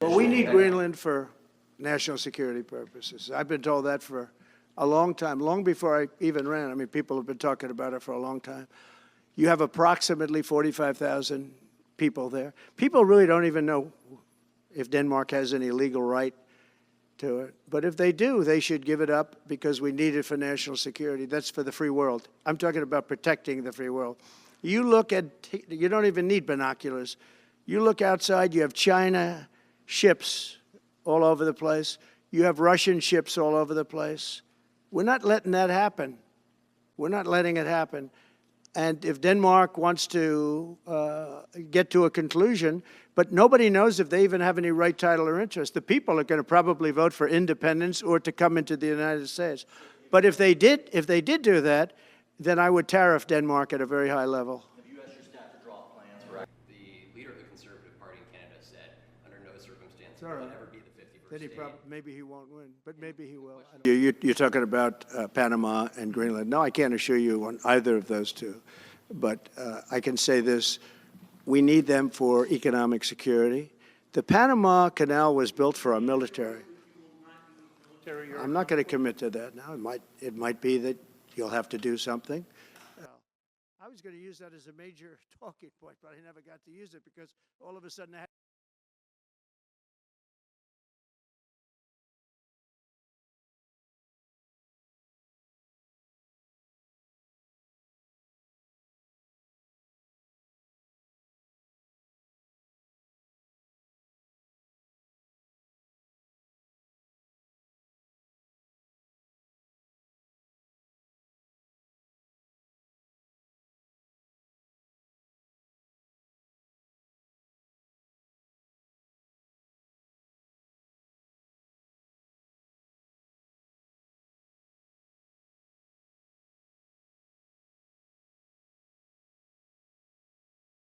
Well, we need Greenland for national security purposes. I've been told that for a long time, long before I even ran. I mean, people have been talking about it for a long time. You have approximately 45,000 people there. People really don't even know if Denmark has any legal right to it. But if they do, they should give it up because we need it for national security. That's for the free world. I'm talking about protecting the free world. You look at, you don't even need binoculars. You look outside, you have China ships all over the place. You have Russian ships all over the place. We're not letting that happen. We're not letting it happen. And if Denmark wants to get to a conclusion, but nobody knows if they even have any right, title, or interest. The people are going to probably vote for independence or to come into the United States. But if they did do that, then I would tariff Denmark at a very high level. Have you asked your staff to draw up plans for the leader of the Conservative Party in Canada said, under no circumstances will it ever be the 51st Then state? maybe he won't win, but maybe he will. You're talking about Panama and Greenland. No, I can't assure you on either of those two. But I can say this, we need them for economic security. The Panama Canal was built for our military. I'm not going to commit to that now. It might be that you'll have to do something. I was going to use that as a major talking point, but I never got to use it because all of a sudden I had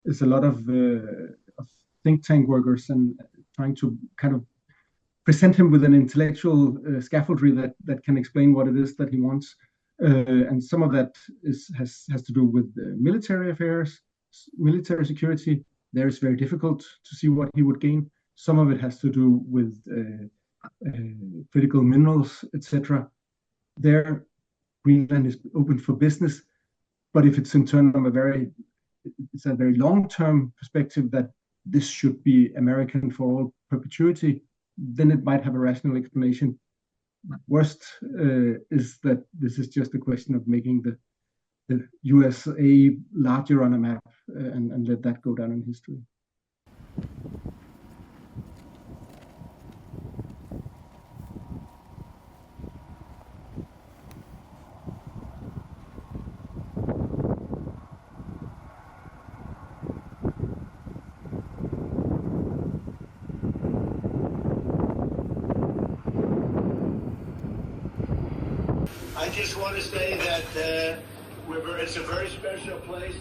is a lot of think tank workers and trying to kind of present him with an intellectual scaffoldry that can explain what it is that he wants. And some of that has to do with military affairs, military security. There it's very difficult to see what he would gain. Some of it has to do with critical minerals, etc. There, Greenland is open for business, but if it's in terms of it's a very long-term perspective that this should be American for all perpetuity, then it might have a rational explanation. Worst is that this is just a question of making the USA larger on a map and let that go down in history. I just want to say that it's a very special place.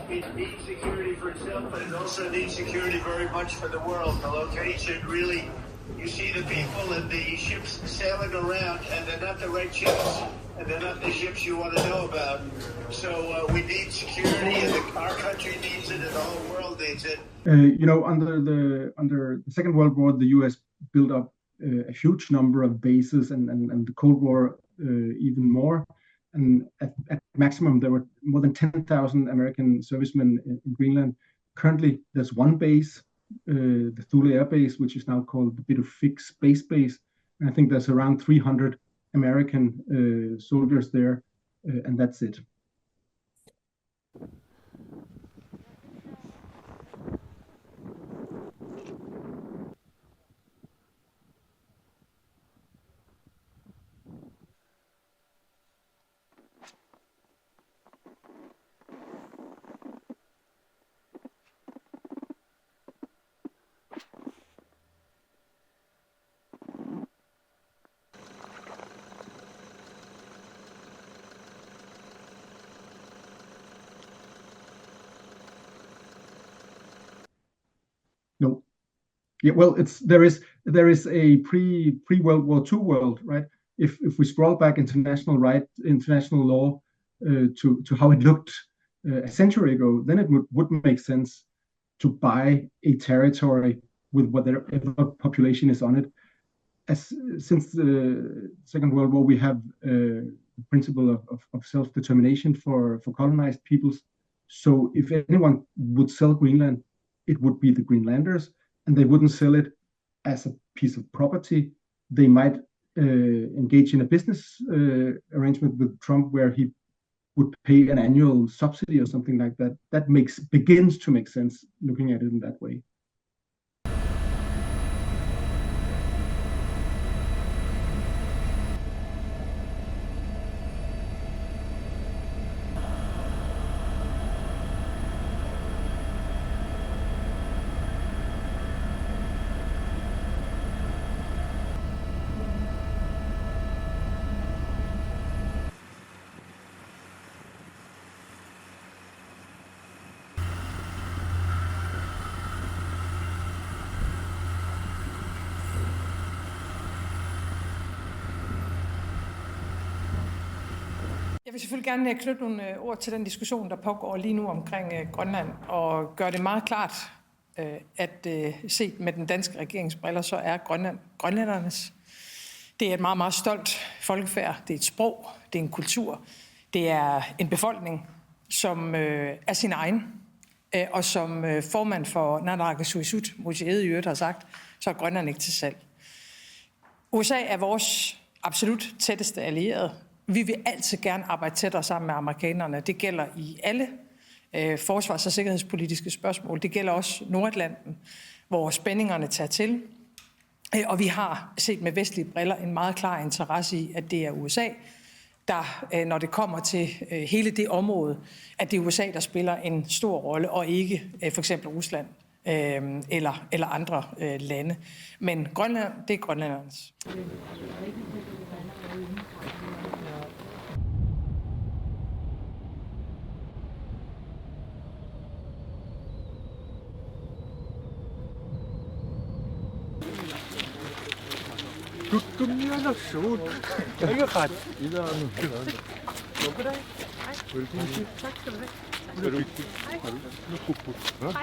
It needs security for itself, but it also needs security very much for the world. The location really, you see the people and the ships sailing around, and they're not the right ships, and they're not the ships you want to know about. So we need security, and our country needs it, and the whole world needs it. Under the Second World War, the U.S. built up a huge number of bases, and the Cold War even more. And at maximum, there were more than 10,000 American servicemen in Greenland. Currently, there's one base, the Thule Air Base, which is now called the Bidefix Space Base. And I think there's around 300 American soldiers there, and that's it. No. Yeah, well, there is a pre-World War II world, right? If we scroll back international law to how it looked a century ago, then it would make sense to buy a territory with whatever population is on it. Since the Second World War, we have the principle of self-determination for colonized peoples. So if anyone would sell Greenland, it would be the Greenlanders, and they wouldn't sell it as a piece of property. They might engage in a business arrangement with Trump where he would pay an annual subsidy or something like that. That begins to make sense looking at it in that way. Jeg vil selvfølgelig gerne knytte nogle ord til den diskussion, der pågår lige nu omkring Grønland, og gøre det meget klart, at set med den danske regeringsbriller, så er Grønland grønlændernes. Det er et meget, meget stolt folkefærd. Det er et sprog, det er en kultur, det er en befolkning, som er sin egen, og som formand for Naalakkersuisut, Mute Egede i øvrigt har sagt, så er Grønland ikke til salg. USA er vores absolut tætteste allierede. Vi vil altid gerne arbejde tættere sammen med amerikanerne. Det gælder i alle forsvars- og sikkerhedspolitiske spørgsmål. Det gælder også Nordatlanten, hvor spændingerne tager til. Og vi har set med vestlige briller en meget klar interesse i, at det er USA, der, når det kommer til hele det område, at det er USA, der spiller en stor rolle, og ikke for eksempel Rusland eller andre lande. Men Grønland, det er grønlændernes. Hej.